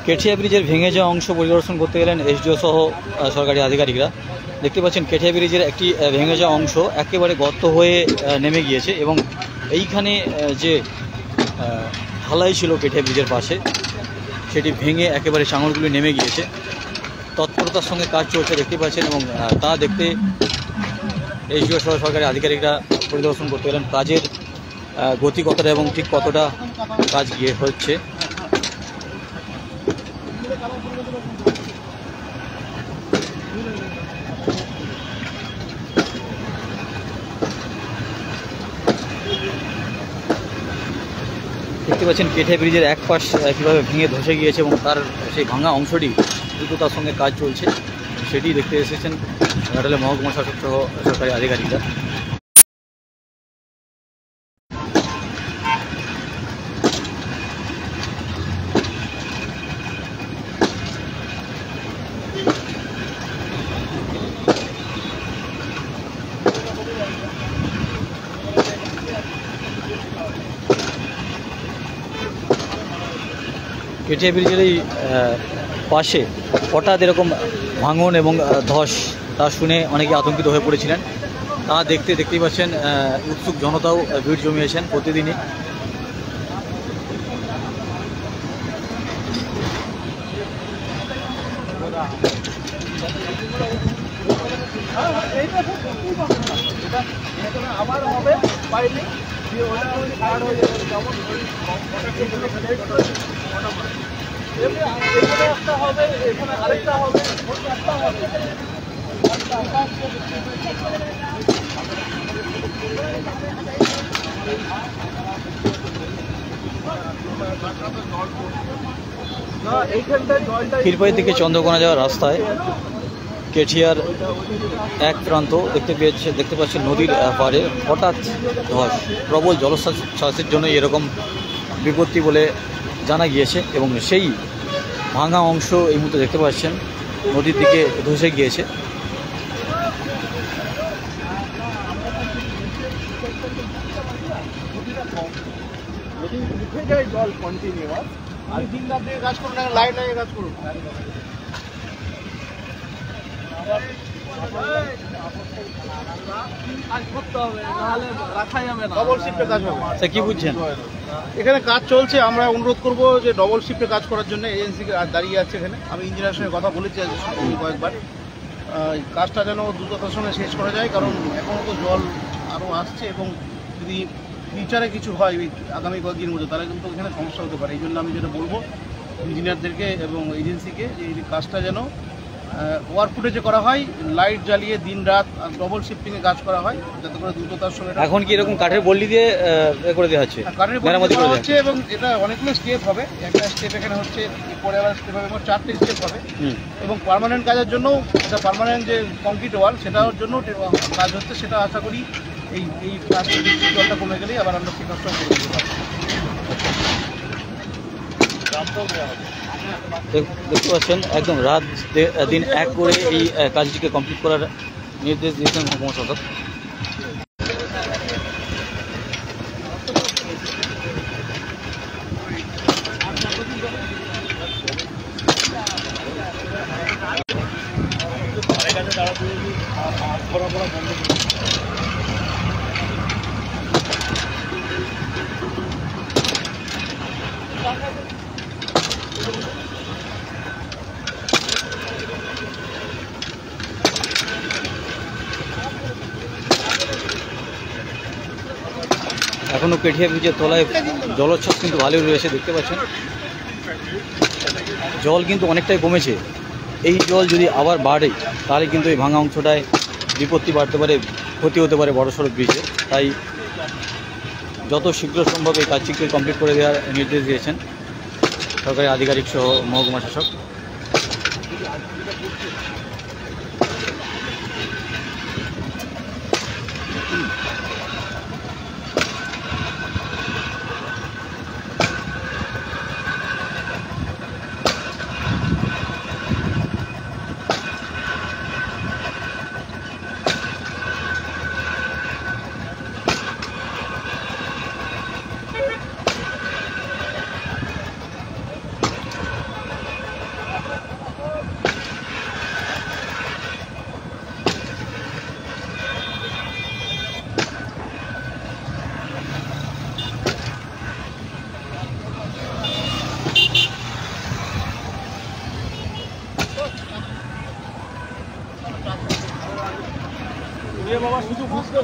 কেঠিয়া ব্রিজের ভেঙে যাওয়া অংশ পরিদর্শন করতে গেলেন এসডিও সহ সরকারি আধিকারিকরা। দেখতে পাচ্ছেন কেঠিয়া ব্রিজের একটি ভেঙে যাওয়া অংশ একেবারে গর্ত হয়ে নেমে গিয়েছে এবং এইখানে যে ঢালাই ছিল কেঠিয়া ব্রিজের পাশে সেটি ভেঙে একেবারে চাঙড়গুলি নেমে গিয়েছে। তৎপরতার সঙ্গে কাজ চলছে দেখতে পাচ্ছেন এবং তা দেখতে এসডিও সহ সরকারি আধিকারিকরা পরিদর্শন করতে গেলেন কাজের গতি কতটা এবং ঠিক কতটা কাজ গিয়ে হচ্ছে। দেখতে পাচ্ছেন কেঠিয়া ব্রিজের এক পাশ কীভাবে ভেঙে ধসে গিয়েছে এবং তার সেই ভাঙা অংশটি দ্রুততার সঙ্গে কাজ চলছে সেটি দেখতে এসেছেন ঘাটালের মহকুমা শাসক সহ সরকারি আধিকারিকরা। কেঠিয়া ব্রিজের এই পাশে হঠাৎ এরকম ভাঙন এবং ধস তা শুনে অনেকে আতঙ্কিত হয়ে পড়েছিলেন। তা দেখতেই পাচ্ছেন উৎসুক জনতাও ভিড় জমিয়েছেন প্রতিদিনই। ক্ষীরপাই থেকে চন্দ্রকোনা যাওয়ার রাস্তায় কেঠিয়ার এক প্রান্ত দেখতে পাচ্ছেন নদীর পাড়ে হঠাৎ ধস, প্রবল জলোচ্ছ্বাসের জন্য এরকম বিপত্তি বলে জানা গিয়েছে এবং সেই ভাঙা অংশ এই মুহূর্তে দেখতে পাচ্ছেন নদীর দিকে ধসে গিয়েছে। জল কন্টিনিউয়াস আর দিন রাত দিয়ে কাজ করুন, লাইট লাগিয়ে কাজ করুন। কি বুঝছেন এখানে কাজ চলছে, আমরা অনুরোধ করব যে ডবল শিফটে কাজ করার জন্য এজেন্সি দাঁড়িয়ে আছে এখানে। আমি ইঞ্জিনিয়ারের সঙ্গে কথা বলেছি কয়েকবার, কাজটা যেন দ্রুততার সঙ্গে শেষ করা যায়, কারণ এখনও তো জল আরও আসছে এবং যদি ফিউচারে কিছু হয় আগামী কয়েকদিন মধ্যে তাহলে কিন্তু এখানে সমস্যা হতে পারে। এই জন্য আমি যেটা বলবো ইঞ্জিনিয়ারদেরকে এবং এজেন্সিকে যে এই কাজটা যেন ওয়ার্ক ফুটেজে করা হয়, লাইট জ্বালিয়ে দিন রাত ডবল শিফটিংয়ে কাজ করা হয় যাতে করে দ্রুততার সঙ্গে। এখন কি এরকম কাঠের বল্লি দিয়ে করে দেওয়া হচ্ছে? কাঠের বল্লি দেওয়া হচ্ছে এবং এটা অনেকগুলো স্টেপ হবে। একটা স্টেপ এখানে হচ্ছে, পরে আবার স্টেপ হবে, 4টে স্টেপ হবে এবং পার্মানেন্ট কাজের জন্য এটা পার্মানেন্ট যে কংক্রিট ওয়াল সেটার জন্য কাজ হচ্ছে। সেটা আশা করি এই কাজটা জলটা কমে গেলেই আবার আমরা সেই কাজটাও করে দিতে পারবো। দেখতে পাচ্ছেন একদম রাত দিন এক করে এই কাজটিকে কমপ্লিট করার নির্দেশ দিয়েছেন মহকুমা শাসক। এখনো কেঠিয়া ব্রিজের তলায় জলোচ্ছ্বাস কিন্তু ভালোই রয়েছে। দেখতে পাচ্ছেন জল কিন্তু অনেকটাই কমেছে। এই জল যদি আবার বাড়ে তাহলে কিন্তু এই ভাঙা অংশটায় বিপত্তি বাড়তে পারে, ক্ষতি হতে পারে বড়সড় ব্রিজে। তাই যত শীঘ্র সম্ভব এই কাজটিকে কমপ্লিট করে দেওয়ার নির্দেশ দিয়েছেন সরকারি আধিকারিক সহ মহকুমা শাসক। বাবা শুধু বুঝতে